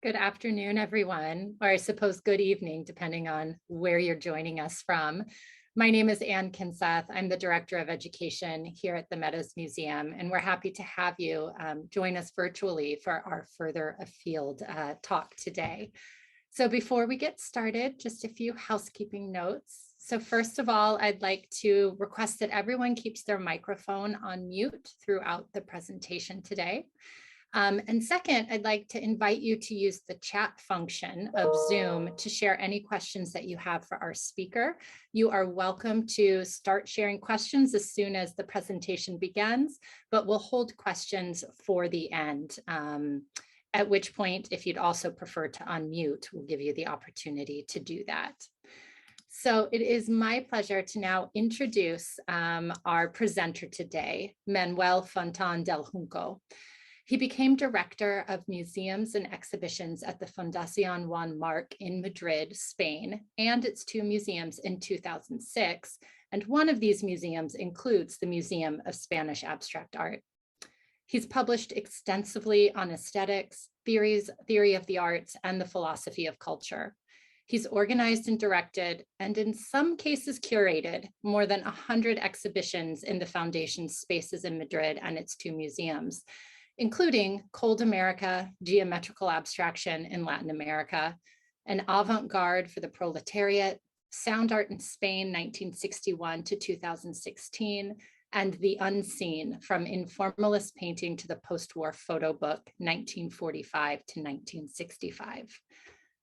Good afternoon, everyone, or I suppose good evening, depending on where you're joining us from. My name is Ann Kinseth. I'm the Director of Education here at the Meadows Museum, and we're happy to have you join us virtually for our Further Afield talk today. So before we get started, just a few housekeeping notes. So first of all, I'd like to request that everyone keeps their microphone on mute throughout the presentation today. And second, I'd like to invite you to use the chat function of Zoom to share any questions that you have for our speaker. You are welcome to start sharing questions as soon as the presentation begins, but we'll hold questions for the end, at which point, if you'd also prefer to unmute, we'll give you the opportunity to do that. So it is my pleasure to now introduce our presenter today, Manuel Fontán del Junco. He became director of museums and exhibitions at the Fundación Juan in Madrid, Spain, and its two museums in 2006. And one of these museums includes the Museum of Spanish Abstract Art. He's published extensively on aesthetics, theory of the arts, and the philosophy of culture. He's organized and directed, and in some cases curated, more than 100 exhibitions in the Foundation's spaces in Madrid and its two museums, including Cold America, geometrical abstraction in Latin America, an avant-garde for the proletariat, sound art in Spain, 1961 to 2016, and the unseen, from informalist painting to the post-war photo book, 1945 to 1965.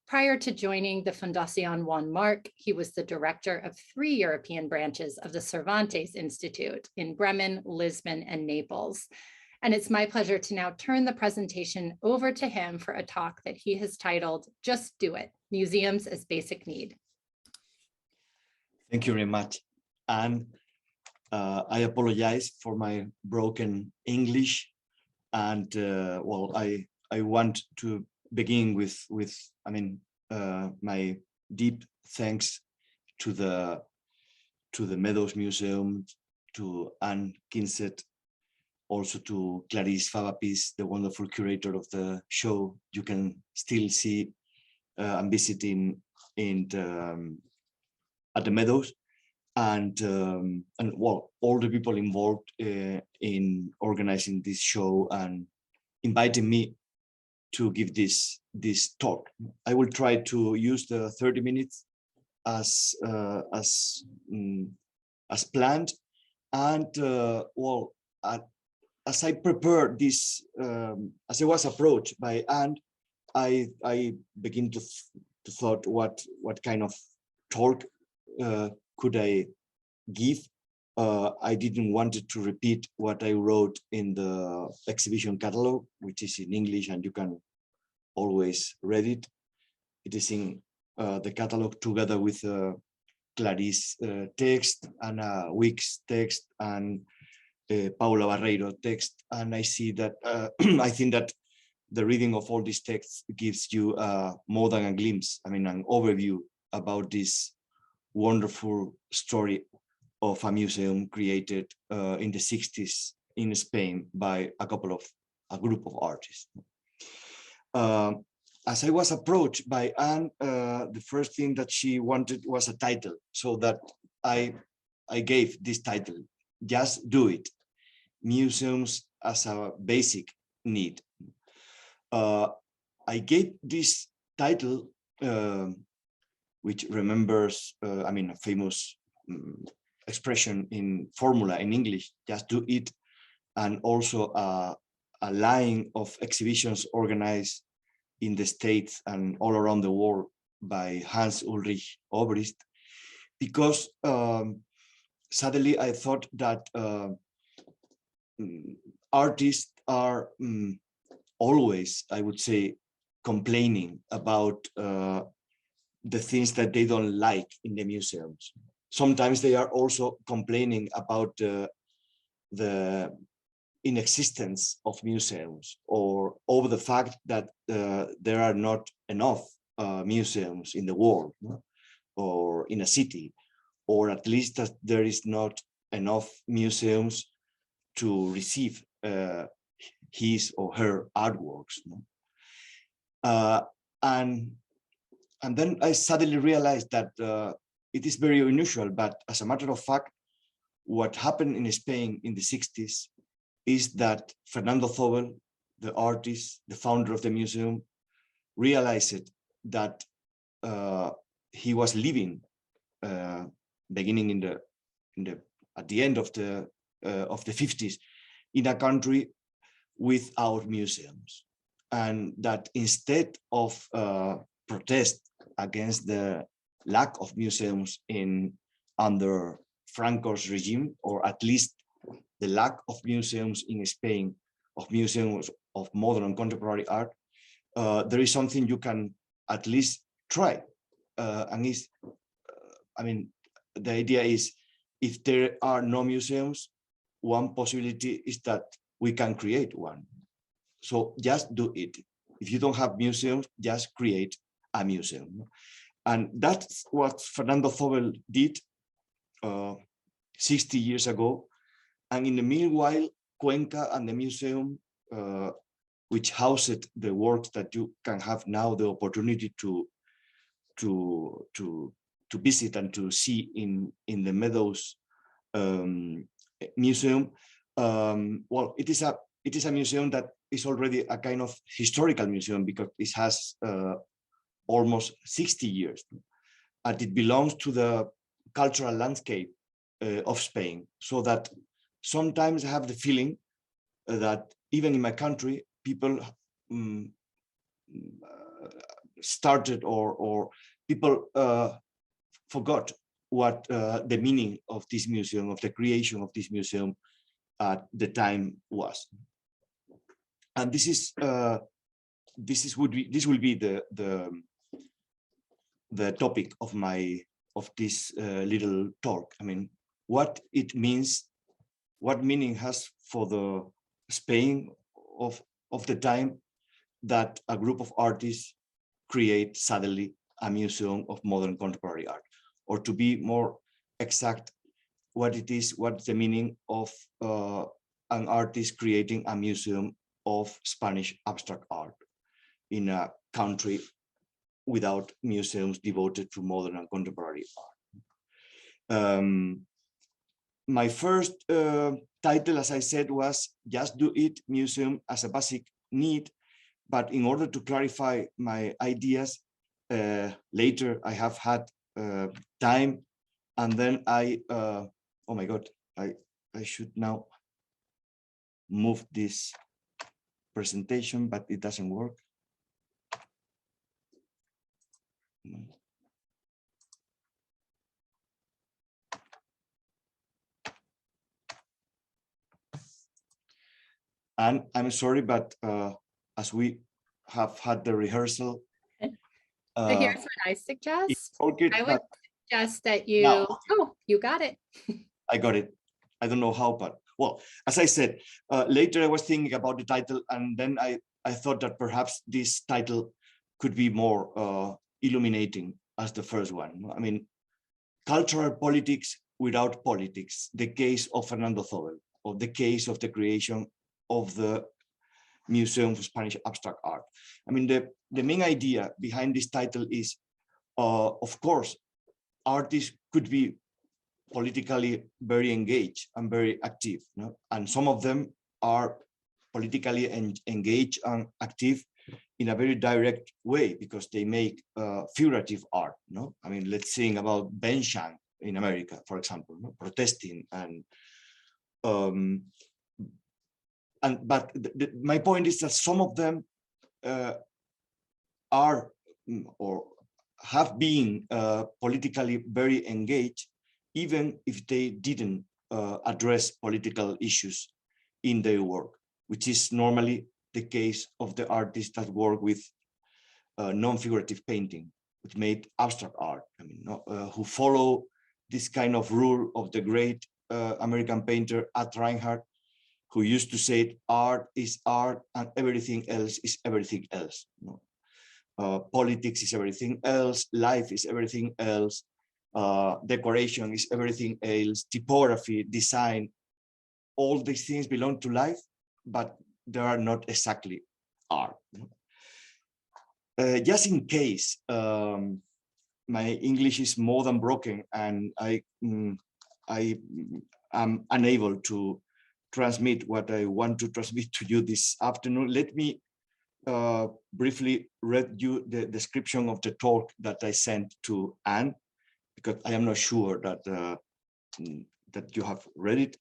Prior to joining the Fundación Juan, he was the director of 3 European branches of the Cervantes Institute in Bremen, Lisbon, and Naples. And it's my pleasure to now turn the presentation over to him for a talk that he has titled, Just Do It, Museums as Basic Need. Thank you very much. And I apologize for my broken English. And well, I want to begin with my deep thanks to the Meadows Museum, to Ann Kinseth, also to Clarice Favapis, the wonderful curator of the show. You can still see and visiting at the Meadows, and well, all the people involved in organizing this show and inviting me to give this talk. I will try to use the 30 minutes as planned, and well, as I prepared this, as I was approached by Anne, I begin to thought what kind of talk could I give. I didn't want to repeat what I wrote in the exhibition catalog, which is in English, and you can always read it. It is in the catalog together with Clarice text and Wick's text and Paula Barreiro text, and I see that I think that the reading of all these texts gives you more than a glimpse, an overview about this wonderful story of a museum created in the 60s in Spain by a group of artists. As I was approached by Anne, the first thing that she wanted was a title, so that I gave this title, Just Do It, Museums as a Basic Need. I gave this title, which remembers, a famous expression in formula in English, just do it, and also a line of exhibitions organized in the States and all around the world by Hans Ulrich Obrist, because suddenly I thought that artists are always, I would say, complaining about the things that they don't like in the museums. Sometimes they are also complaining about the inexistence of museums, or over the fact that there are not enough museums in the world, or in a city, or at least that there is not enough museums to receive his or her artworks. Uh, and then I suddenly realized that it is very unusual, but as a matter of fact, what happened in Spain in the 60s is that Fernando Zóbel, the artist, the founder of the museum, realized that he was living, beginning at the end of the 50s, in a country without museums, and that instead of protest against the lack of museums under Franco's regime, or at least the lack of museums in Spain, of museums of modern and contemporary art, there is something you can at least try. The idea is, if there are no museums, one possibility is that we can create one. So just do it. If you don't have museums, just create a museum. And that's what Fernando Zóbel did 60 years ago. And in the meanwhile, Cuenca and the museum, which housed the works that you can have now the opportunity to visit and to see in the Meadows museum. Well, it is a museum that is already a kind of historical museum, because it has almost 60 years, and it belongs to the cultural landscape of Spain. So that sometimes I have the feeling that even in my country, people started or people forgot what the meaning of this museum, of the creation of this museum at the time was. And this will be the topic of this little talk. I mean, what it means, what meaning has for the Spain of the time that a group of artists create suddenly a museum of modern contemporary art, or to be more exact, what's the meaning of an artist creating a museum of Spanish abstract art in a country without museums devoted to modern and contemporary art. My first title, as I said, was Just Do It, Museum as a Basic Need. But in order to clarify my ideas, later I have had time, and then oh my God, I should now move this presentation, but it doesn't work. And I'm sorry, but as we have had the rehearsal. So here's what I suggest. I would suggest that you, oh, you got it. I got it. I don't know how, but well, as I said, later I was thinking about the title, and then I thought that perhaps this title could be more illuminating as the first one. I mean, cultural politics without politics, the case of Fernando Zóbel, or the case of the creation of the Museum of Spanish Abstract Art. I mean, the main idea behind this title is, of course, artists could be politically very engaged and very active, no? And some of them are politically engaged and active in a very direct way, because they make figurative art. No, I mean, let's think about Ben Shang in America, for example, no? Protesting but my point is that some of them are or have been politically very engaged, even if they didn't address political issues in their work, which is normally the case of the artists that work with non-figurative painting, which made abstract art. I mean, who follow this kind of rule of the great American painter Ad Reinhardt, who used to say art is art and everything else is everything else. Politics is everything else, life is everything else, decoration is everything else, typography, design, all these things belong to life, but they are not exactly art. Just in case my English is more than broken and I am unable to transmit what I want to transmit to you this afternoon, let me briefly read you the description of the talk that I sent to Anne, because I am not sure that that you have read it,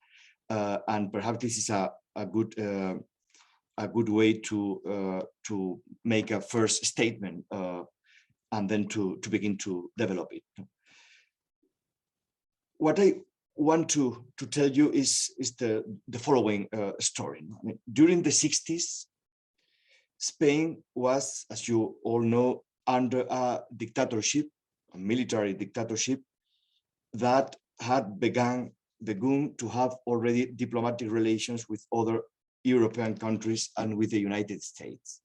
and perhaps this is a good way to make a first statement and then to begin to develop it. What I want to tell you is the following story. During the 60s, Spain was, as you all know, under a dictatorship, a military dictatorship, that had begun to have already diplomatic relations with other European countries and with the United States.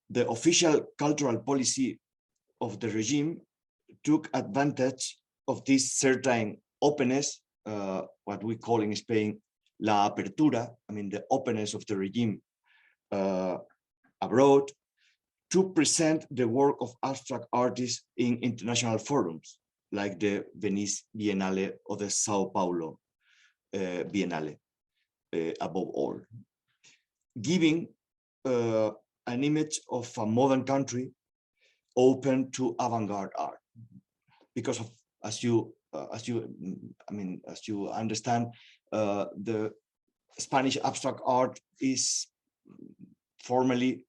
The official cultural policy of the regime took advantage of this certain openness, what we call in Spain, la apertura, I mean the openness of the regime abroad, to present the work of abstract artists in international forums, like the Venice Biennale or the São Paulo Biennale, above all, giving an image of a modern country open to avant-garde art. Because of, as you understand, the Spanish abstract art is formally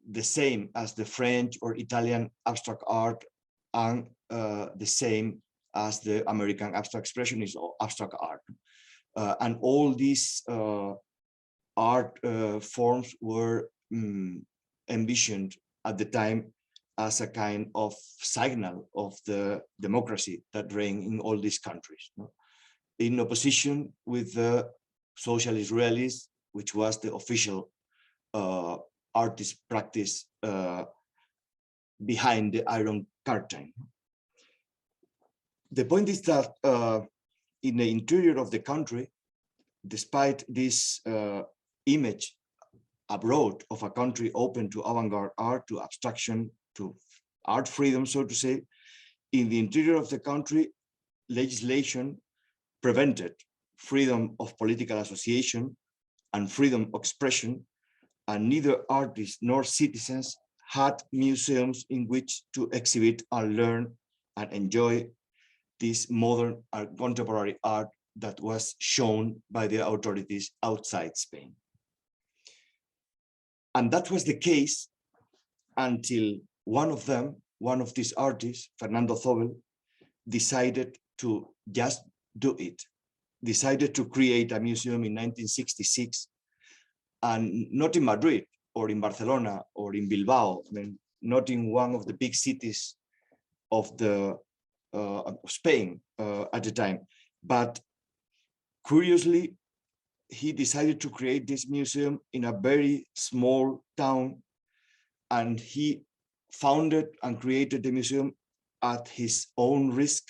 the same as the French or Italian abstract art, and the same as the American abstract expressionist or abstract art. And all these art forms were envisioned at the time as a kind of signal of the democracy that reigned in all these countries, in opposition with the socialist realism, which was the official artist practice behind the Iron Curtain. The point is that in the interior of the country, despite this image abroad of a country open to avant-garde art, to abstraction, to art freedom, so to say, in the interior of the country, legislation prevented freedom of political association and freedom of expression, and neither artists nor citizens had museums in which to exhibit and learn and enjoy this modern and contemporary art that was shown by the authorities outside Spain. And that was the case until one of these artists, Fernando Zóbel, decided to just do it, decided to create a museum in 1966, and not in Madrid or in Barcelona or in Bilbao, I mean, not in one of the big cities of Spain at the time, but curiously, he decided to create this museum in a very small town, and he founded and created the museum at his own risk,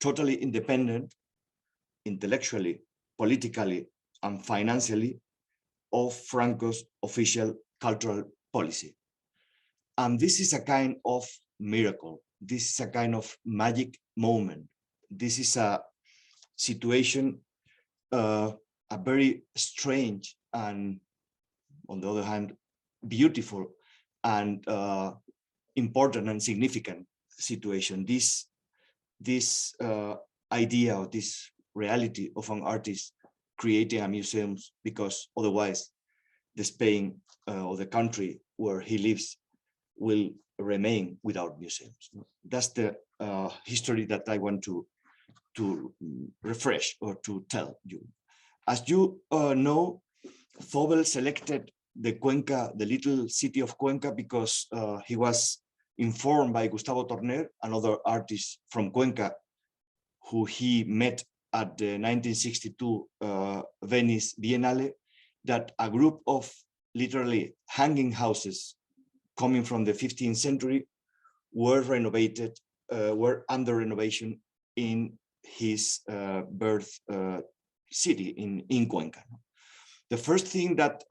totally independent, intellectually, politically, and financially, of Franco's official cultural policy. And this is a kind of miracle. This is a kind of magic moment. This is a situation, a very strange and, on the other hand, beautiful and important and significant situation. This idea of this reality of an artist creating a museum, because otherwise the Spain or the country where he lives will remain without museums. That's the history that I want to refresh or to tell you. As you know, Zóbel selected the Cuenca, the little city of Cuenca, because he was informed by Gustavo Torner, another artist from Cuenca, who he met at the 1962 Venice Biennale, that a group of literally hanging houses coming from the 15th century were renovated, were under renovation in his birth city in Cuenca. The first thing that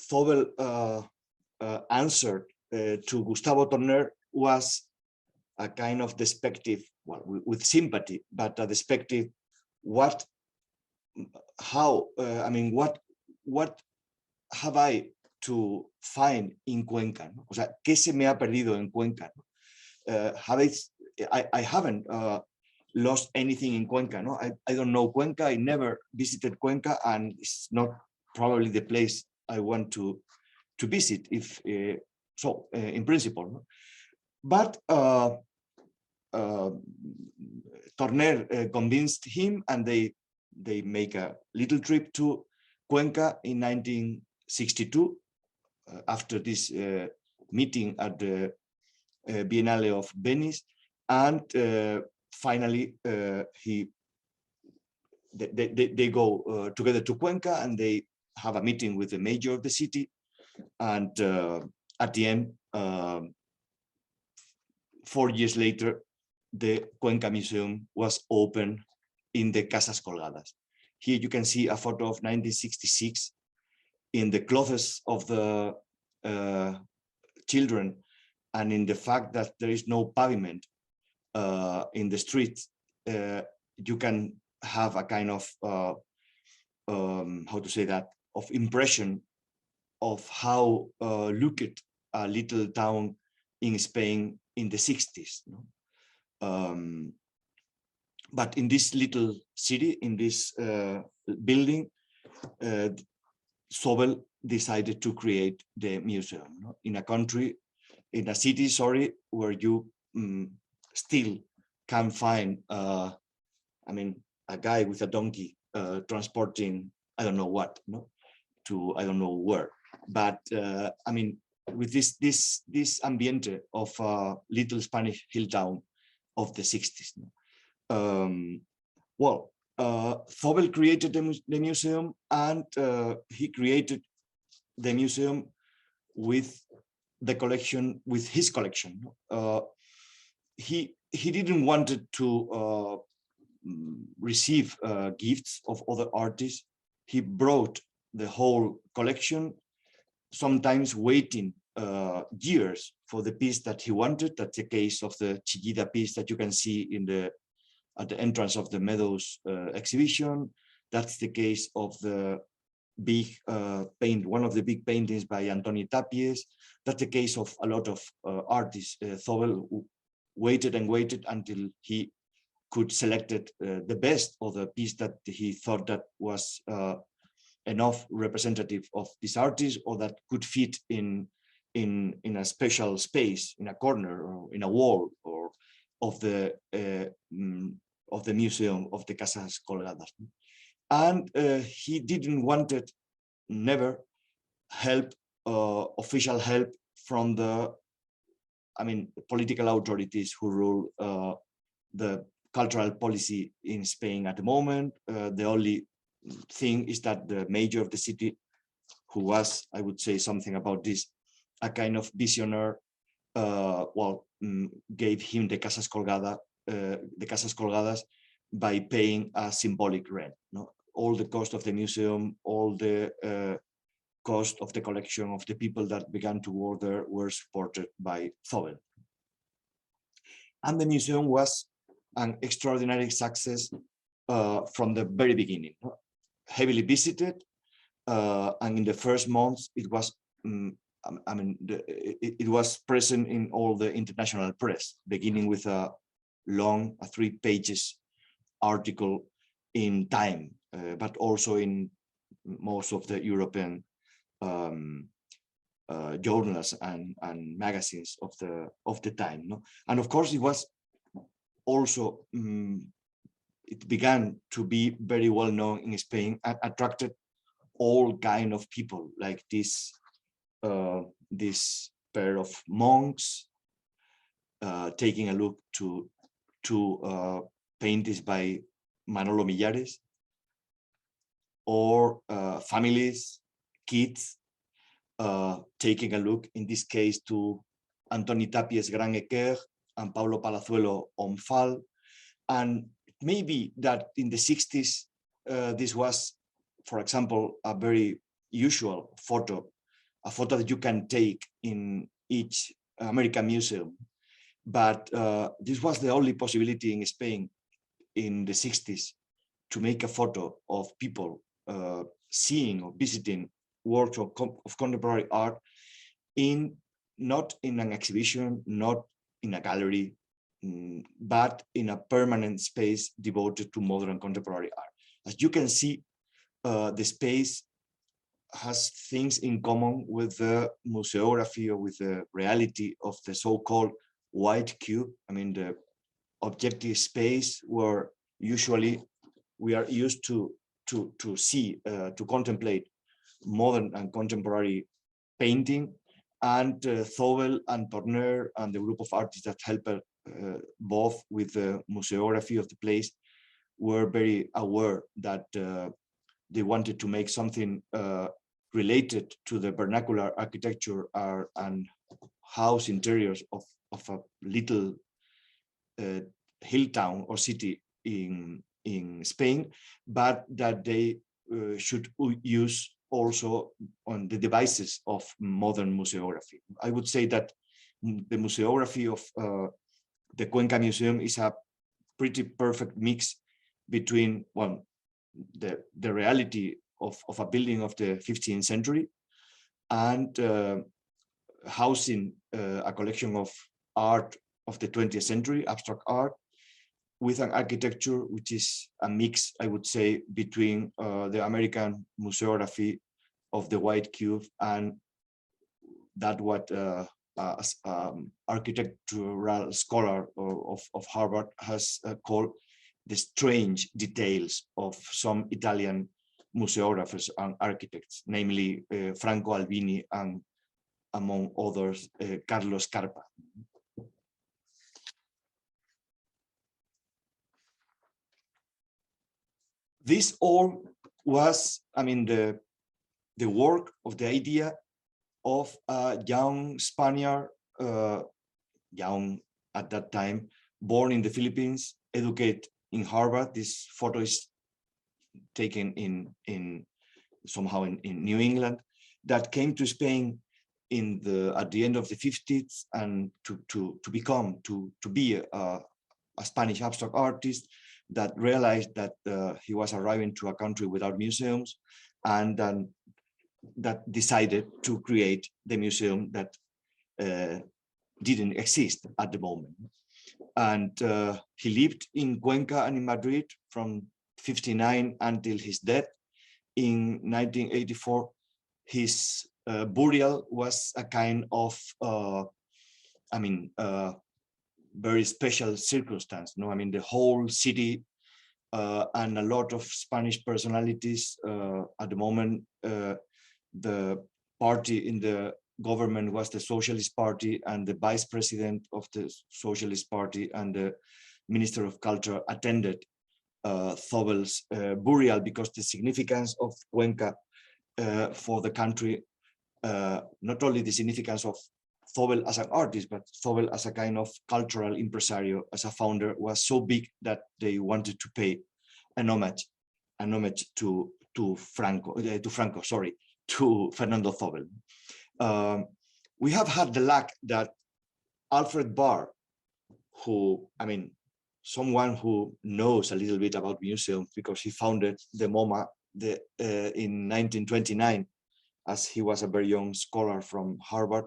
Zóbel answer to Gustavo Torner was a kind of despective, well, with sympathy, but a despective, what have I to find in Cuenca? ¿No? O sea, ¿qué se me ha perdido en Cuenca? ¿No? I haven't lost anything in Cuenca. No, I don't know Cuenca. I never visited Cuenca, and it's not probably the place I want to visit. If so, in principle. No? But Torner convinced him, and they make a little trip to Cuenca in 1962 after this meeting at the Biennale of Venice, and finally they go together to Cuenca, and they have a meeting with the mayor of the city, and at the end, 4 years later, the Cuenca Museum was opened in the Casas Colgadas. Here you can see a photo of 1966 in the clothes of the children, and in the fact that there is no pavement in the streets. You can have a kind of how to say that, of impression of how looked a little town in Spain in the 60s. No? But in this little city, in this building, Zóbel decided to create the museum, no? In a country, in a city, sorry, where you still can find, I mean, a guy with a donkey transporting, I don't know what, no, to I don't know where. But I mean, with this ambiente of little Spanish hill town of the 60s. No? Well, Zóbel created the museum, and he created the museum with the collection, with his collection. He didn't want to receive gifts of other artists. He brought the whole collection, sometimes waiting years for the piece that he wanted. That's the case of the Chillida piece that you can see at the entrance of the Meadows exhibition. That's the case of the big one of the big paintings by Antoni Tàpies. That's the case of a lot of artists. Zóbel waited and waited until he could select the best, or the piece that he thought that was enough representative of this artist, or that could fit in a special space, in a corner or in a wall, or of the museum of the Casas Colgadas. And he didn't wanted, never, help, official help from the, I mean, political authorities who rule the cultural policy in Spain at the moment. The only thing is that the mayor of the city, who was, I would say something about this, a kind of visionary, gave him the Casas Colgadas by paying a symbolic rent. No? All the cost of the museum, all the cost of the collection, of the people that began to work there, were supported by Zóbel. And the museum was an extraordinary success from the very beginning. No? Heavily visited, and in the first months it was, it was present in all the international press, beginning with a long 3 pages article in Time, but also in most of the European journals and magazines of the time. No? And of course, it was also it began to be very well known in Spain, and attracted all kind of people, like this pair of monks taking a look to paintings by Manolo Millares, or families, kids, taking a look, in this case, to Antoni Tàpies' Gran Équerre and Paulo Palazuelo Omphal. And maybe that in the 60s, this was, for example, a very usual photo a photo that you can take in each American museum. But this was the only possibility in Spain in the 60s to make a photo of people seeing or visiting works of contemporary art not in an exhibition, not in a gallery, but in a permanent space devoted to modern contemporary art. As you can see, the space has things in common with the museography or with the reality of the so-called white cube. I mean, the objective space where usually we are used to see, to contemplate modern and contemporary painting. And Zóbel and Torner and the group of artists that helped both with the museography of the place were very aware that they wanted to make something related to the vernacular architecture and house interiors of a little hill town or city in Spain, but that they should use also on the devices of modern museography. I would say that the museography of the Cuenca Museum is a pretty perfect mix between the reality of a building of the 15th century and housing a collection of art of the 20th century, abstract art, with an architecture which is a mix, I would say, between the American museography of the white cube and that what architectural scholar of Harvard has called the strange details of some Italian museographers and architects, namely Franco Albini and, among others, Carlos Carpa. This all was, I mean, the work of the idea of a young Spaniard, young at that time, born in the Philippines, educated in Harvard. This photo is taken somehow in New England, that came to Spain at the end of the 50s and to be a Spanish abstract artist, that realized that he was arriving to a country without museums, and that decided to create the museum that didn't exist at the moment. And he lived in Cuenca and in Madrid from 59 until his death in 1984. His burial was a kind of, very special circumstance. No, I mean, the whole city and a lot of Spanish personalities at the moment. The party in the government was the Socialist Party, and the vice president of the Socialist Party and the Minister of Culture attended Zóbel's burial, because the significance of Cuenca for the country, not only the significance of Zóbel as an artist, but Zóbel as a kind of cultural impresario, as a founder, was so big that they wanted to pay an homage to Fernando Zóbel. We have had the luck that Alfred Barr, who, I mean, someone who knows a little bit about museums because he founded the MoMA in 1929, as he was a very young scholar from Harvard,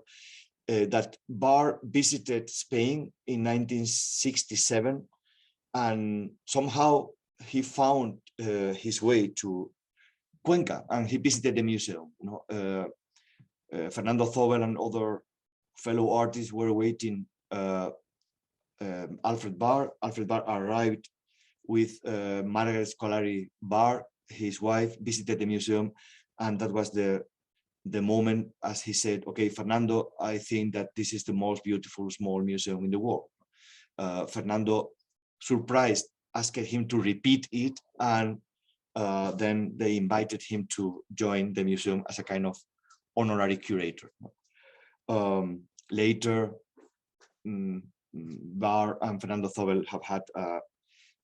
that Barr visited Spain in 1967, and somehow he found his way to Cuenca, and he visited the museum. Fernando Zóbel and other fellow artists were waiting Alfred Barr. Alfred Barr arrived with Margaret Scolari Barr, his wife, visited the museum, and that was the moment, as he said, okay, Fernando, I think that this is the most beautiful small museum in the world. Fernando, surprised, asked him to repeat it, and then they invited him to join the museum as a kind of honorary curator. Later, Barr and Fernando Zóbel have had a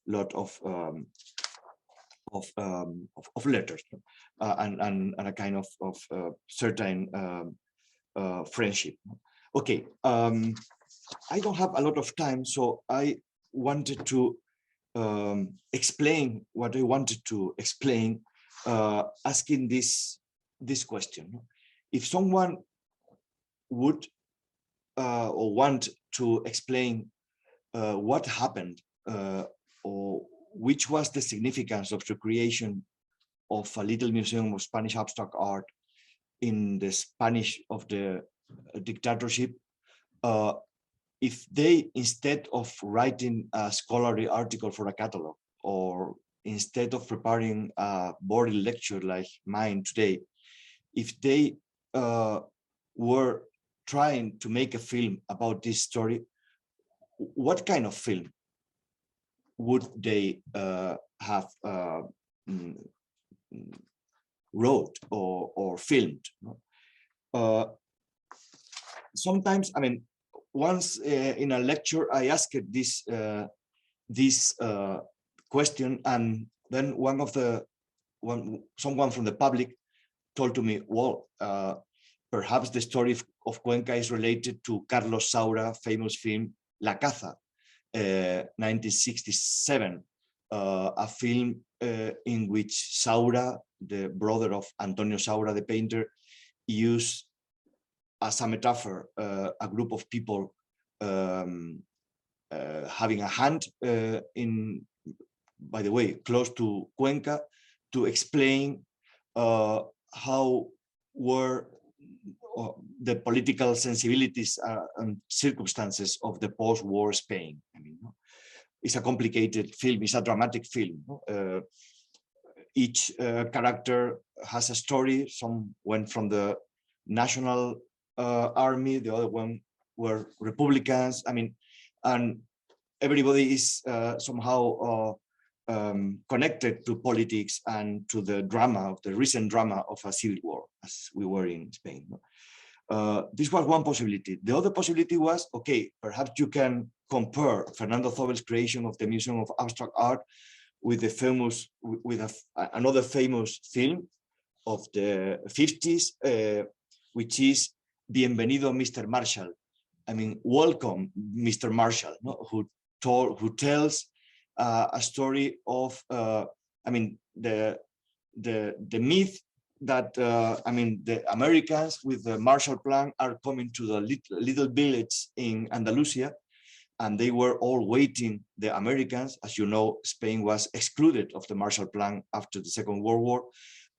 lot of of letters, and a kind of certain friendship. Okay, I don't have a lot of time, so I wanted to explain what I wanted to explain, asking this question: if someone would or want to explain what happened, or which was the significance of the creation of a little museum of Spanish abstract art in the Spanish of the dictatorship, if they, instead of writing a scholarly article for a catalog, or instead of preparing a boring lecture like mine today, if they were trying to make a film about this story, what kind of film would they have wrote or filmed? Sometimes, I mean, once in a lecture, I asked this question, and then someone from the public told to me, well, perhaps the story of Cuenca is related to Carlos Saura's famous film La Caza, 1967, a film in which Saura, the brother of Antonio Saura, the painter, used as a metaphor a group of people having a hunt by the way, close to Cuenca, to explain how were the political sensibilities and circumstances of the post-war Spain. I mean, it's a complicated film, it's a dramatic film. Each character has a story. Some went from the National Army, the other one were Republicans. I mean, and everybody is somehow connected to politics and to the drama, of the recent drama of a civil war, as we were in Spain. This was one possibility. The other possibility was, okay, perhaps you can compare Fernando Zóbel's creation of the Museum of Abstract Art with the famous, another famous film of the 50s, which is Bienvenido, Mr. Marshall. I mean, welcome, Mr. Marshall, no? who tells a story of, I mean, the myth that, I mean, the Americans with the Marshall Plan are coming to the little village in Andalusia, and they were all waiting, the Americans. As you know, Spain was excluded of the Marshall Plan after the Second World War,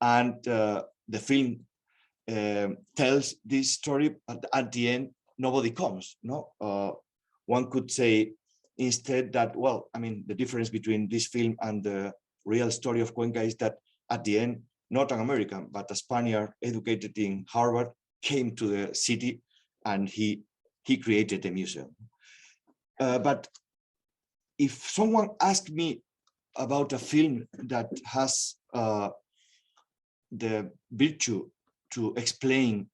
and the film tells this story, but at the end, nobody comes. No, one could say instead that, well, I mean, the difference between this film and the real story of Cuenca is that at the end, not an American, but a Spaniard educated in Harvard came to the city, and he created a museum. But if someone asked me about a film that has the virtue to explain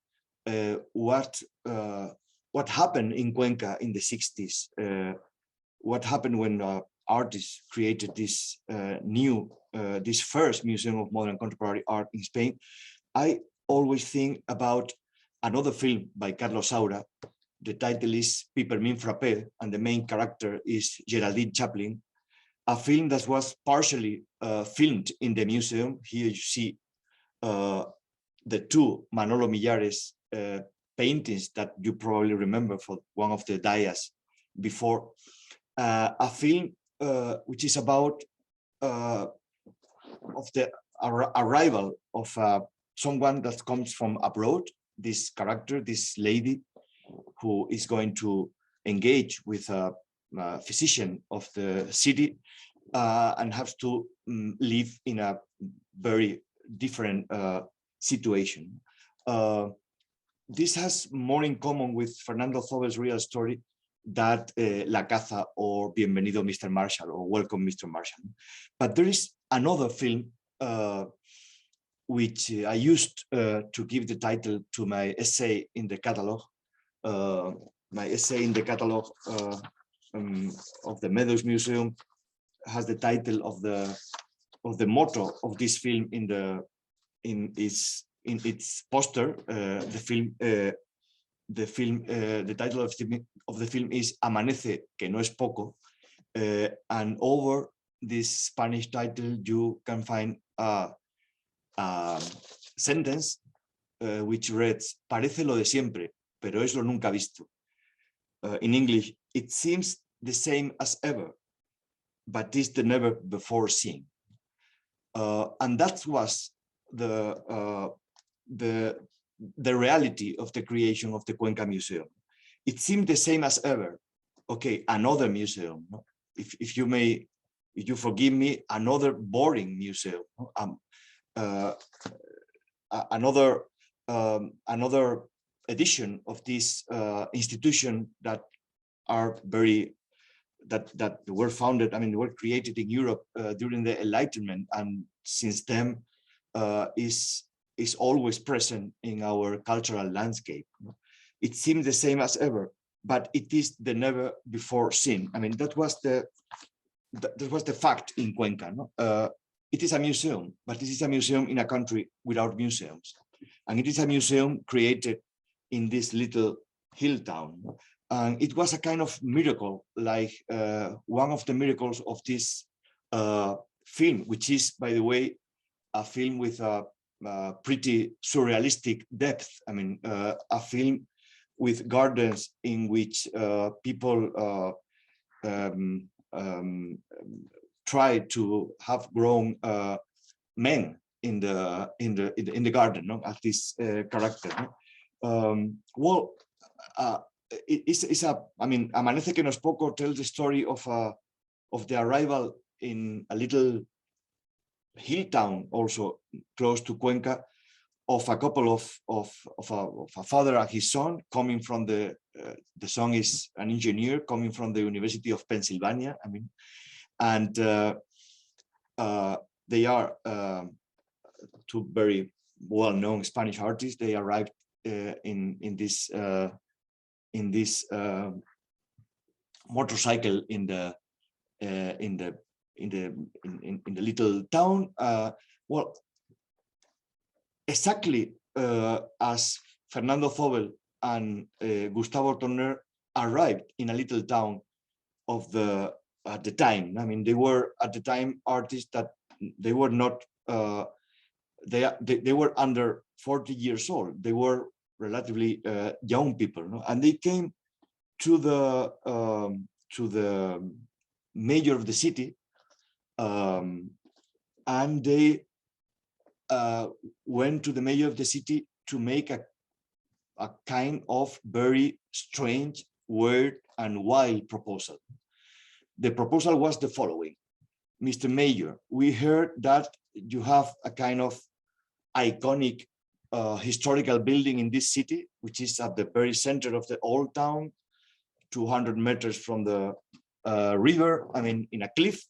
what happened in Cuenca in the 60s, what happened when artists created this this first Museum of Modern Contemporary Art in Spain, I always think about another film by Carlos Saura. The title is Peppermint Frappé, and the main character is Geraldine Chaplin, a film that was partially filmed in the museum. Here you see the two Manolo Millares paintings that you probably remember for one of the dias before. A film which is about of the arrival of someone that comes from abroad, this character, this lady, who is going to engage with a physician of the city and has to live in a very different situation. This has more in common with Fernando Zóbel's real story that La Caza or Bienvenido, Mr. Marshall, or Welcome, Mr. Marshall. But there is another film which I used to give the title to my essay in the catalog. My essay in the catalog of the Meadows Museum has the title of the the motto of this film in its poster. The title of the film is Amanece, que no es poco, and over this Spanish title you can find a sentence which reads, parece lo de siempre, pero es lo nunca visto. In English, it seems the same as ever, but is the never before seen. And that was the reality of the creation of the Cuenca Museum. It seemed the same as ever. Okay, another museum. If you forgive me, another boring museum. Another edition of this institution that are that were founded, I mean, they were created in Europe during the Enlightenment, and since then is always present in our cultural landscape. It seems the same as ever, but it is the never before seen. I mean, that was the fact in Cuenca. No? It is a museum, but it is a museum in a country without museums, and it is a museum created in this little hill town. And it was a kind of miracle, like one of the miracles of this film, which is, by the way, a film with a pretty surrealistic depth. I mean, a film with gardens in which people try to have grown men in the garden, no? As this character. No? I mean, Amanece que no es poco tells the story of the arrival in a little hill town, also close to Cuenca, of a couple of a father and his son coming from the son is an engineer coming from the University of Pennsylvania. I mean, and they are two very well-known Spanish artists. They arrived in this motorcycle in the little town. Well, exactly as Fernando Zóbel and Gustavo Torner arrived in a little town at the time. I mean, they were at the time artists that they were not. They were under 40 years old. They were relatively young people, no? And they came to the mayor of the city, and they went to the mayor of the city to make a kind of very strange, weird, and wild proposal. The proposal was the following: Mr. Mayor, we heard that you have a kind of iconic historical building in this city, which is at the very center of the old town, 200 meters from the river, I mean, in a cliff.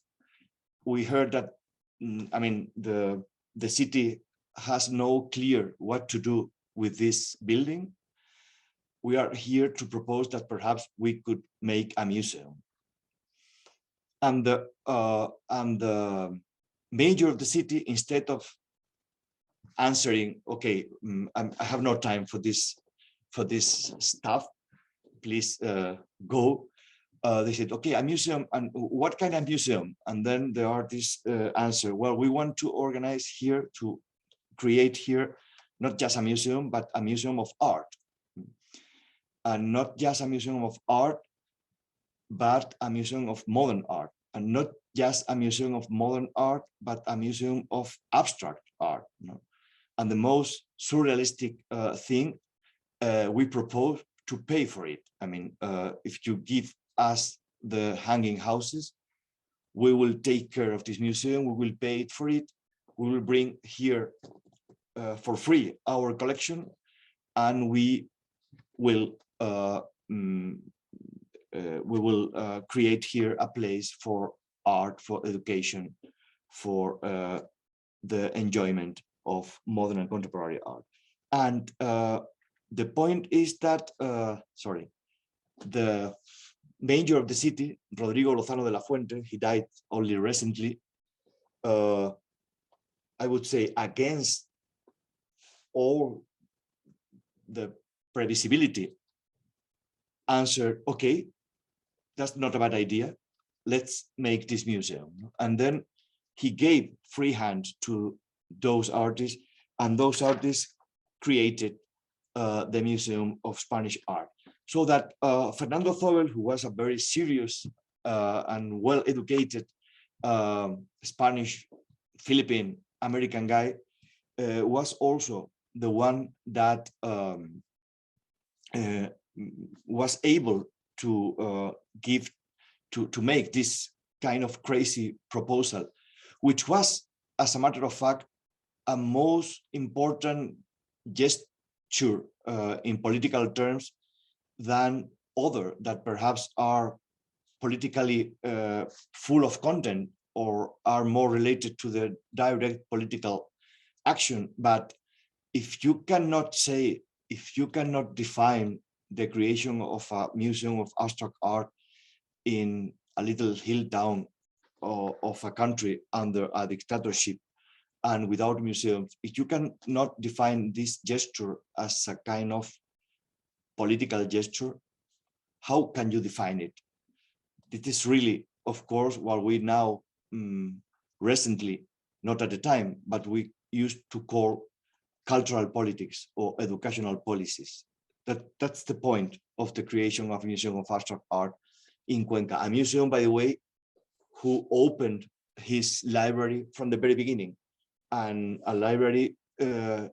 We heard that, I mean, the city has no clear what to do with this building. We are here to propose that perhaps we could make a museum. And the mayor of the city, instead of answering, okay, I have no time for this stuff, please go. They said, okay, a museum, and what kind of museum? And then the artist answered, well, we want to organize here, to create here, not just a museum, but a museum of art. And not just a museum of art, but a museum of modern art. And not just a museum of modern art, but a museum of abstract art. You know? And the most surrealistic thing, we propose to pay for it. I mean, if you give us the hanging houses, we will take care of this museum, we will pay it for it, we will bring here for free our collection, and we will create here a place for art, for education, for the enjoyment of modern and contemporary art. And the point is that, the mayor of the city, Rodrigo Lozano de la Fuente, he died only recently, I would say, against all the previsibility, answered, okay, that's not a bad idea. Let's make this museum. And then he gave free hand to those artists, and those artists created the Museum of Spanish Art. So that Fernando Zóbel, who was a very serious and well-educated Spanish, Philippine, American guy, was also the one that was able to make this kind of crazy proposal, which was, as a matter of fact, a most important gesture in political terms than other that perhaps are politically full of content or are more related to the direct political action. But if you cannot say, if you cannot define the creation of a museum of abstract art in a little hill town of a country under a dictatorship and without museums, if you cannot define this gesture as a kind of political gesture, how can you define it? It is really, of course, what we now recently, not at the time, but we used to call cultural politics or educational policies. That's the point of the creation of a Museum of Abstract Art in Cuenca. A museum, by the way, who opened his library from the very beginning, and a library that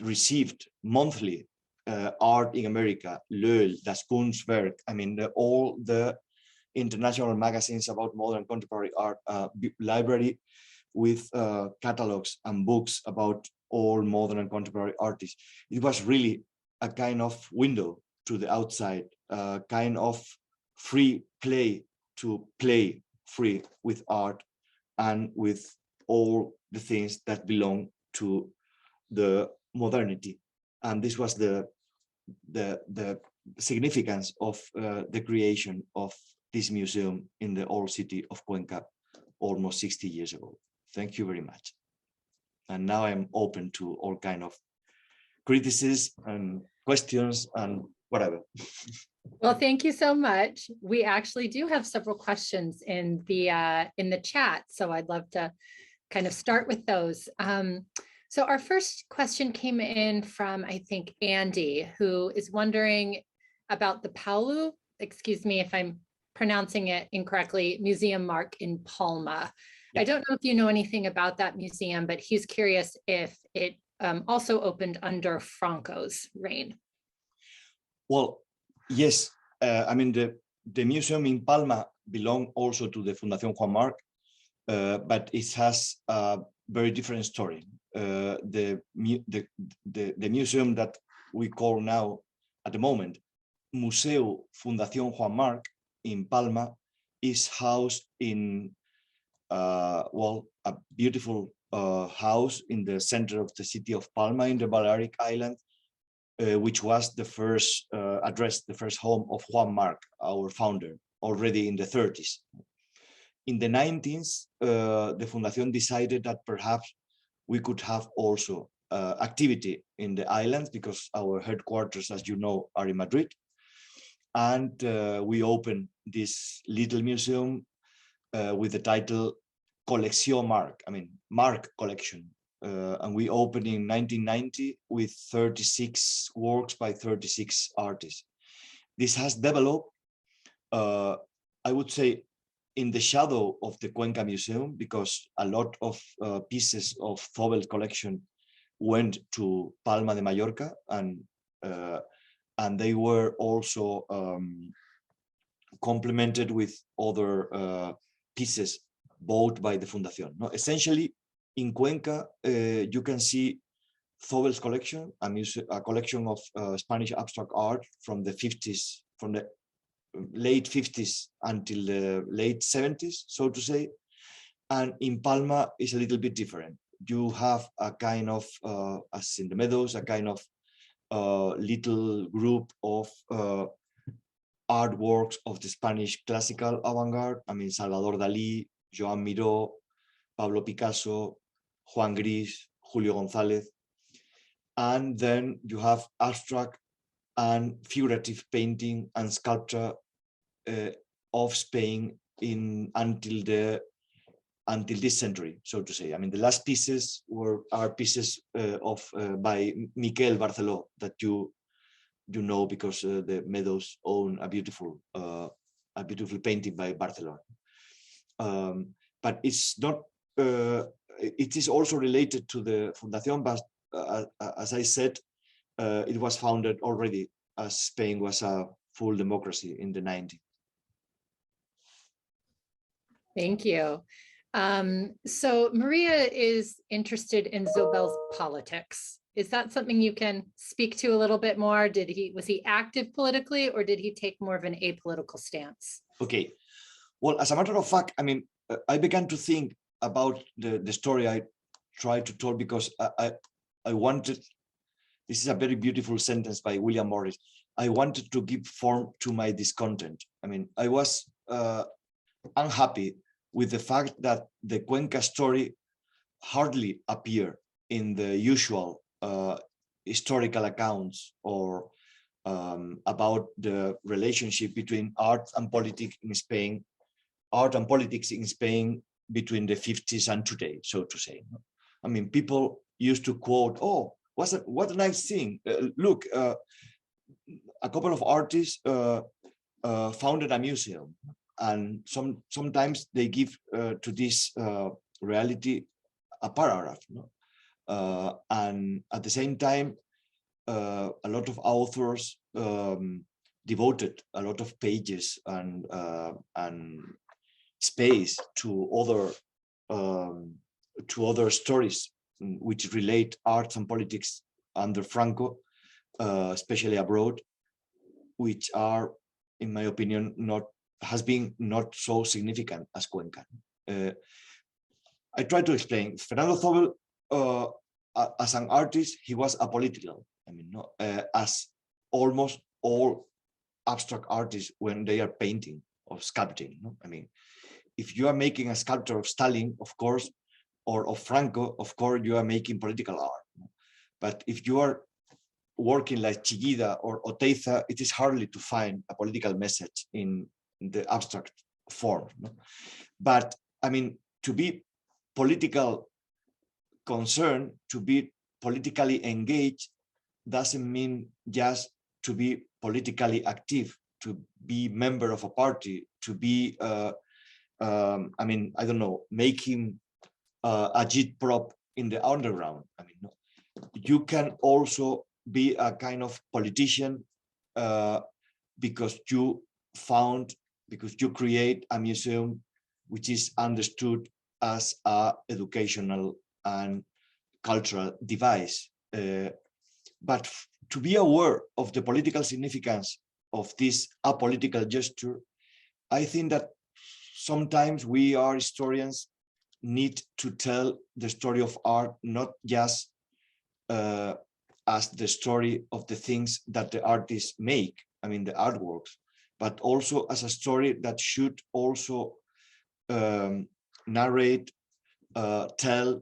received monthly art in America, L'Oeil, Das Kunstwerk, I mean, all the international magazines about modern contemporary art, library with catalogs and books about all modern and contemporary artists. It was really a kind of window to the outside, kind of free play to play free with art and with all the things that belong to the modernity. And this was the significance of the creation of this museum in the old city of Cuenca almost 60 years ago. Thank you very much. And now I'm open to all kind of criticism and questions and whatever. Well, thank you so much. We actually do have several questions in the chat, so I'd love to kind of start with those. So our first question came in from, I think, Andy, who is wondering about the Paulu, excuse me if I'm pronouncing it incorrectly, Museum Mark in Palma. Yeah. I don't know if you know anything about that museum, but he's curious if it also opened under Franco's reign. Well, yes. I mean, the museum in Palma belonged also to the Fundación Juan Marc, but it has a very different story. The museum that we call now, at the moment, Museu Fundación Juan Marc in Palma, is housed in well, a beautiful house in the center of the city of Palma in the Balearic Island, which was the first address, the first home of Juan Marc, our founder, already in the 30s. In the 90s, the Fundación decided that perhaps we could have also activity in the islands, because our headquarters, as you know, are in Madrid. And we opened this little museum with the title Colección Marc, I mean, Marc Collection. And we opened in 1990 with 36 works by 36 artists. This has developed, I would say, in the shadow of the Cuenca Museum, because a lot of pieces of Zóbel's collection went to Palma de Mallorca, and they were also complemented with other pieces bought by the Fundación. No, essentially, in Cuenca, you can see Zóbel's collection, a collection of Spanish abstract art from the 50s, from the late 50s until the late 70s, so to say. And in Palma is a little bit different. You have a kind of, as in the Meadows, a kind of little group of artworks of the Spanish classical avant-garde. I mean, Salvador Dalí, Joan Miró, Pablo Picasso, Juan Gris, Julio González. And then you have abstract and figurative painting and sculpture of Spain until this century, so to say. I mean, the last pieces are pieces by Miquel Barceló that you know, because the Meadows own a beautiful painting by Barcelona. But it's not. It is also related to the Fundación, but as I said, it was founded already as Spain was a full democracy in the 90s. Thank you. So Maria is interested in Zóbel's politics. Is that something you can speak to a little bit more? Was he active politically, or did he take more of an apolitical stance? Okay. Well, as a matter of fact, I mean, I began to think about the story I tried to tell because I wanted, this is a very beautiful sentence by William Morris, I wanted to give form to my discontent. I mean, I was unhappy with the fact that the Cuenca story hardly appeared in the usual historical accounts or about the relationship between art and politics in Spain, between the 50s and today, so to say. I mean, people used to quote, "Oh, what a nice thing! Look, a couple of artists founded a museum," and sometimes they give to this reality a paragraph, no? And at the same time, a lot of authors devoted a lot of pages and space to other stories which relate arts and politics under Franco, especially abroad, which are, in my opinion, not so significant as Cuenca. I try to explain. Fernando Zóbel, as an artist, he was apolitical. I mean, as almost all abstract artists when they are painting or sculpting. I mean, if you are making a sculpture of Stalin, of course, or of Franco, of course, you are making political art. But if you are working like Chillida or Oteiza, it is hardly to find a political message in the abstract form. But I mean, to be political concerned, to be politically engaged, doesn't mean just to be politically active, to be member of a party, to be, I mean, I don't know, making a agitprop in the underground. I mean, no. You can also be a kind of politician because you create a museum which is understood as a educational and cultural device. But to be aware of the political significance of this apolitical gesture, I think that sometimes we, our historians, need to tell the story of art not just as the story of the things that the artists make, I mean the artworks, but also as a story that should also narrate, tell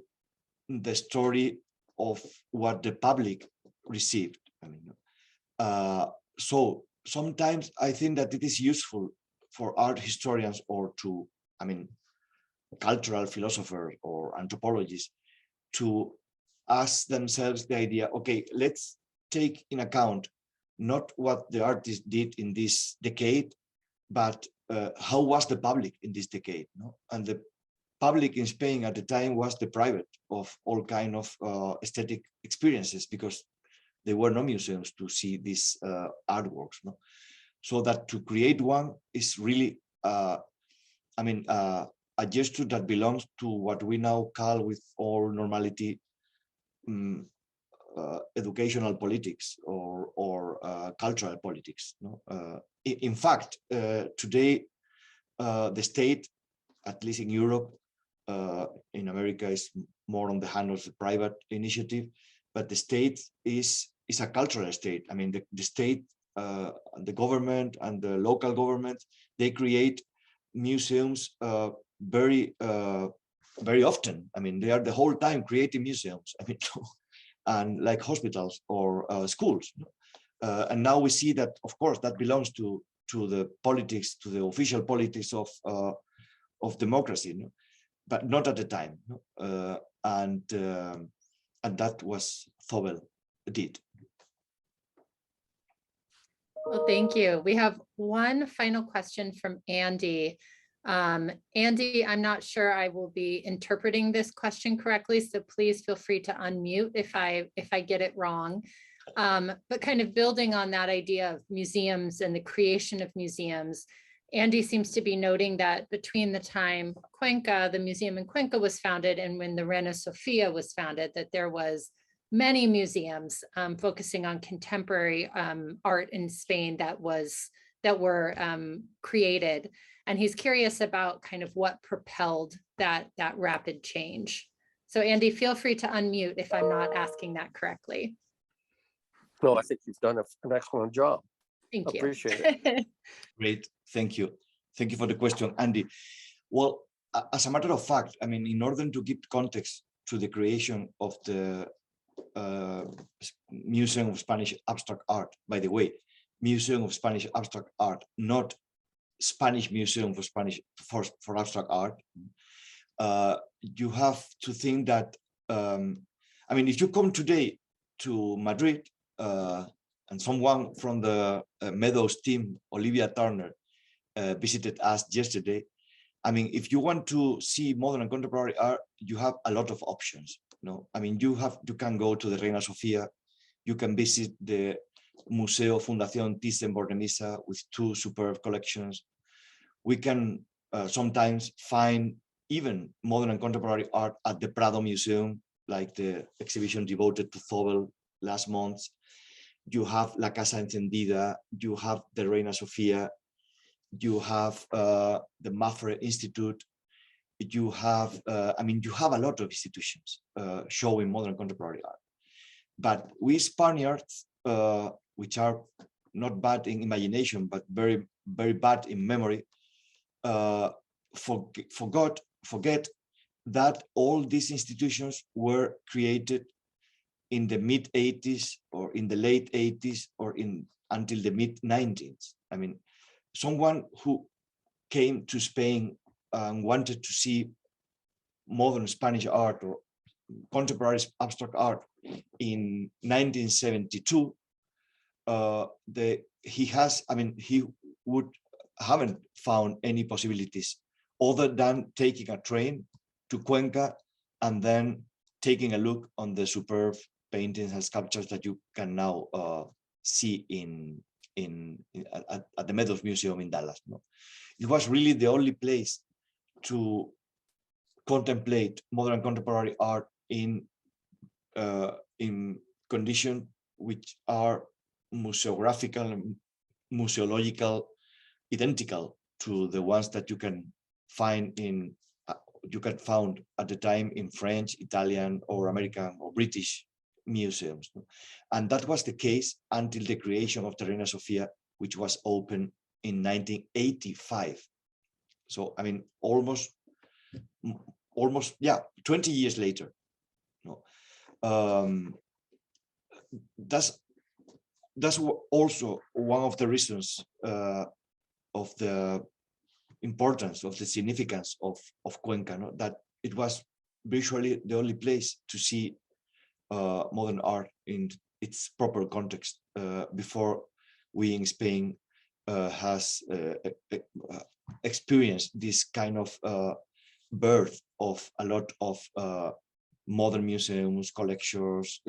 the story of what the public received. I mean, so sometimes I think that it is useful for art historians or to, I mean, cultural philosophers or anthropologists to ask themselves the idea, okay, let's take in account not what the artist did in this decade, but how was the public in this decade? No? And the public in Spain at the time was deprived of all kind of aesthetic experiences because there were no museums to see these artworks. No? So that to create one is really, I mean, a gesture that belongs to what we now call with all normality educational politics or cultural politics. No? In fact, today, the state, at least in Europe, in America is more on the hand of the private initiative, but the state is a cultural state. I mean, the state, the government and the local government, they create museums very very often. I mean, they are the whole time creating museums. I mean, and like hospitals or schools. And now we see that, of course, that belongs to the politics, to the official politics of democracy, but not at the time. And that was Zóbel did. Well, thank you. We have one final question from Andy. Andy, I'm not sure I will be interpreting this question correctly, so please feel free to unmute if I get it wrong. But kind of building on that idea of museums and the creation of museums, Andy seems to be noting that between the time Cuenca, the museum in Cuenca was founded, and when the Reina Sofia was founded, that there was many museums focusing on contemporary art in Spain that were created. And he's curious about kind of what propelled that rapid change. So Andy, feel free to unmute if I'm not asking that correctly. No, I think you've done an excellent job. Thank you. Appreciate it. Great, thank you. Thank you for the question, Andy. Well, as a matter of fact, I mean, in order to give context to the creation of the Museum of Spanish Abstract Art, by the way, Museum of Spanish Abstract Art, not Spanish Museum for Abstract Art, you have to think that, I mean, if you come today to Madrid, and someone from the Meadows team, Olivia Turner, visited us yesterday. I mean, if you want to see modern and contemporary art, you have a lot of options. I mean, you can go to the Reina Sofia, you can visit the Museo Fundación Thyssen-Bornemisza with 2 superb collections. We can sometimes find even modern and contemporary art at the Prado Museum, like the exhibition devoted to Zóbel last month. You have La Casa Encendida, you have the Reina Sofia, you have the Mafre Institute, you have, I mean, you have a lot of institutions showing modern contemporary art. But we Spaniards, which are not bad in imagination, but very, very bad in memory, forget that all these institutions were created in the mid-80s or in the late 80s or until the mid-90s. I mean, someone who came to Spain and wanted to see modern Spanish art or contemporary abstract art in 1972, he haven't found any possibilities other than taking a train to Cuenca and then taking a look on the superb paintings and sculptures that you can now see at the Meadows Museum in Dallas. It was really the only place to contemplate modern contemporary art in conditions which are museographical and museological identical to the ones that you can find found at the time in French, Italian, or American or British museums. And that was the case until the creation of the Reina Sofia, which was opened in 1985. So, I mean, almost 20 years later. That's also one of the reasons of the importance, of the significance of Cuenca, that it was virtually the only place to see modern art in its proper context before we in Spain has experienced this kind of birth of a lot of modern museums, collections,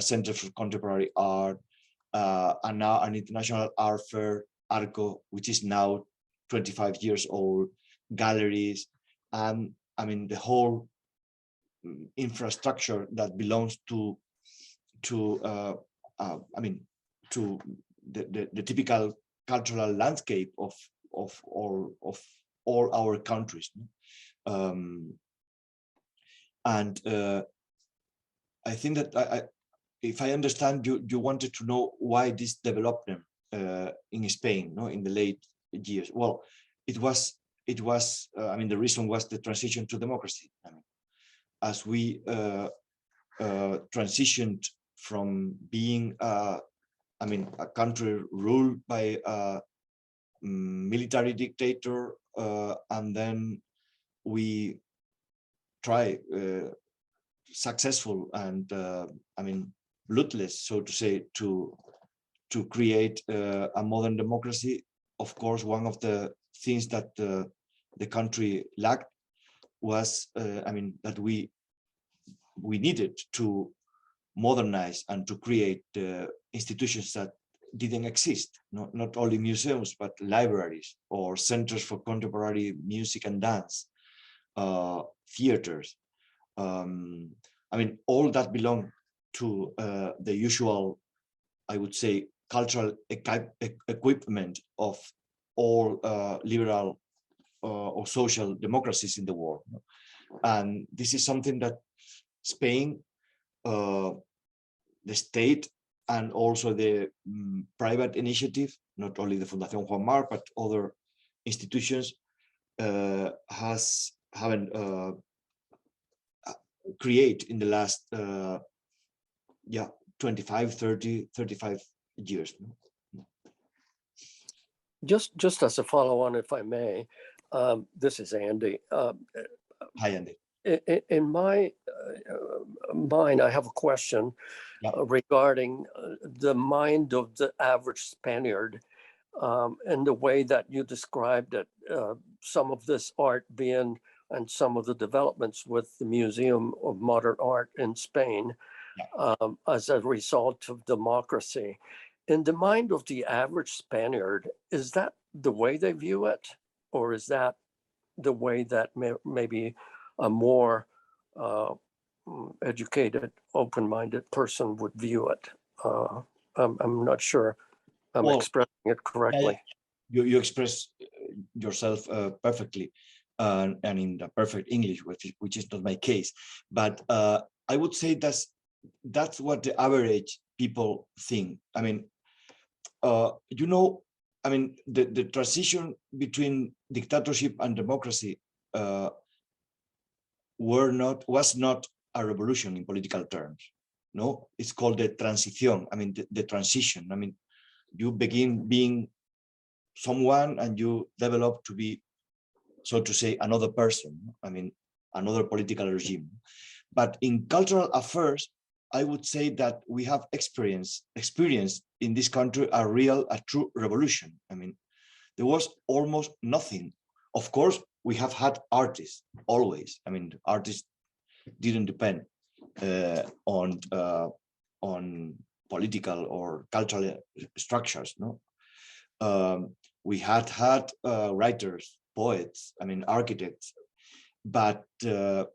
centers for contemporary art, and now an international art fair, Arco, which is now 25 years old, galleries, and I mean the whole infrastructure that belongs to the typical cultural landscape of all our countries. I think that if I understand you wanted to know why this development in Spain, in the late years. Well, it was it was, I mean, the reason was the transition to democracy. I mean, as we transitioned from being, I mean, a country ruled by a military dictator, and then we try successful and I mean, bloodless, so to say, to create a modern democracy. Of course, one of the things that the country lacked was, I mean, that we needed to modernize and to create institutions that didn't exist, not only museums, but libraries or centers for contemporary music and dance, theaters. I mean, all that belong to the usual, I would say, cultural equipment of all liberal or social democracies in the world. And this is something that Spain, the state, and also the private initiative, not only the Fundación Juan, but other institutions haven't create in the last 25, 30, 35 years. Just as a follow-on, if I may, this is Andy. Hi, Andy. In my mind, I have a question regarding the mind of the average Spaniard, and the way that you described it, some of this art being, and some of the developments with the Museum of Modern Art in Spain, as a result of democracy. In the mind of the average Spaniard, is that the way they view it? Or is that the way that maybe a more educated, open-minded person would view it? I'm not sure I'm expressing it correctly. You express yourself perfectly, and in the perfect English, which is not my case. But I would say that's what the average people think. I mean, you know, I mean, the transition between dictatorship and democracy was not a revolution in political terms. No, it's called the transición. I mean, the transition. I mean, you begin being someone and you develop to be, so to say, another person. I mean, another political regime. But in cultural affairs, I would say that we have experienced in this country a true revolution. I mean, there was almost nothing. Of course, we have had artists always. I mean, artists didn't depend on political or cultural structures. No, we had writers, poets, I mean, architects, but there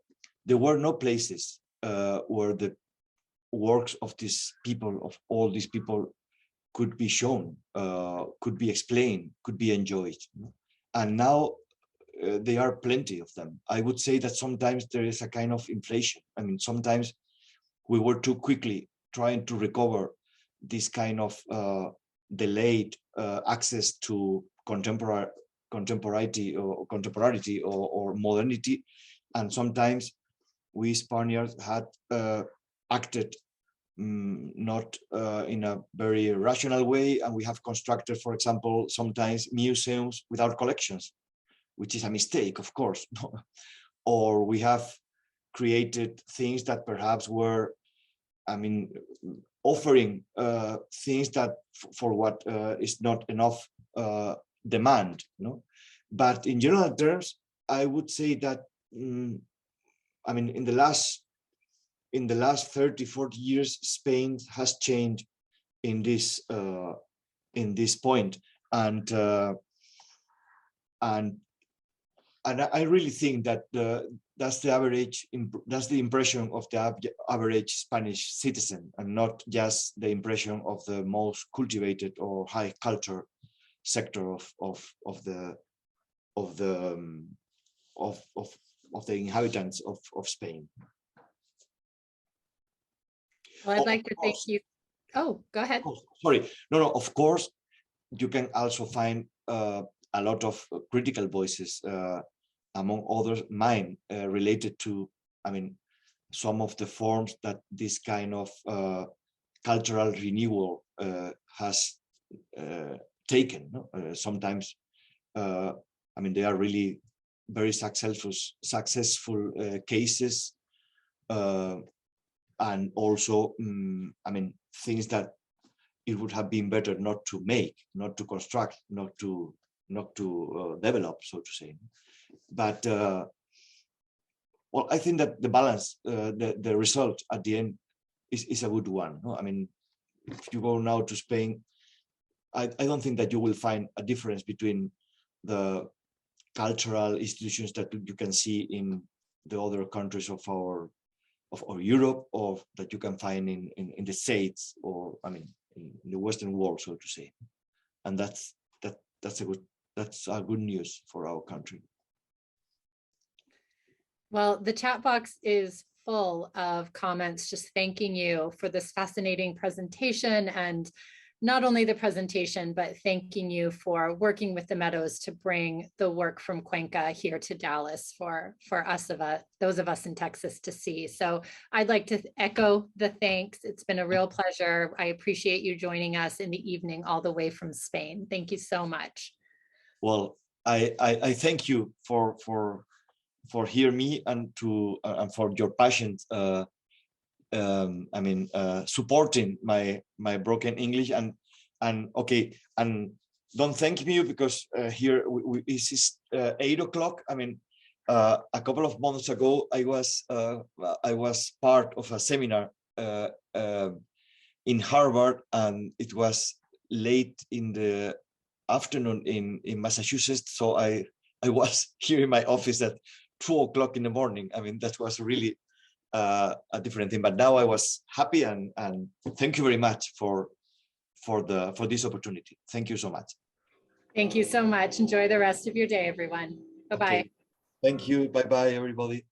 were no places where the works of these people, of all these people, could be shown, could be explained, could be enjoyed. And now there are plenty of them. I would say that sometimes there is a kind of inflation. I mean, sometimes we were too quickly trying to recover this kind of delayed access to contemporarity or modernity. And sometimes we Spaniards had acted not in a very rational way, and we have constructed, for example, sometimes museums without collections, which is a mistake, of course. Or we have created things that perhaps were, I mean, offering things that for what is not enough demand. No, but in general terms, I would say that I mean, in the last 30, 40 years, Spain has changed in this point, and I really think that that's the impression of the average Spanish citizen, and not just the impression of the most cultivated or high culture sector of the inhabitants of Spain. Well, I'd like to thank you. Oh, go ahead. Oh, sorry. No, of course, you can also find a lot of critical voices, among others mine, related to, I mean, some of the forms that this kind of cultural renewal has taken. Sometimes, I mean, they are really very successful cases, and also, I mean, things that it would have been better not to make, not to construct, not to develop, so to say. But well, I think that the balance, the result at the end is a good one. I mean, if you go now to Spain, I don't think that you will find a difference between the cultural institutions that you can see in the other countries of Europe, or that you can find in the States, or I mean in the Western world, so to say. And that's a good news for our country. Well, the chat box is full of comments just thanking you for this fascinating presentation, and not only the presentation, but thanking you for working with the Meadows to bring the work from Cuenca here to Dallas for us, those of us in Texas, to see. So I'd like to echo the thanks. It's been a real pleasure. I appreciate you joining us in the evening all the way from Spain. Thank you so much. Well, I thank you for hearing me, and for your passion. I mean, supporting my broken English, and okay, and don't thank me, because here this is 8 o'clock. I mean, a couple of months ago, I was part of a seminar in Harvard, and it was late in the afternoon in Massachusetts. So I was here in my office at 2 o'clock in the morning. I mean, that was really a different thing, but now I was happy, and thank you very much for this opportunity. Thank you so much. Thank you so much. Enjoy the rest of your day, everyone. Bye-bye. Okay. Thank you. Bye-bye, everybody.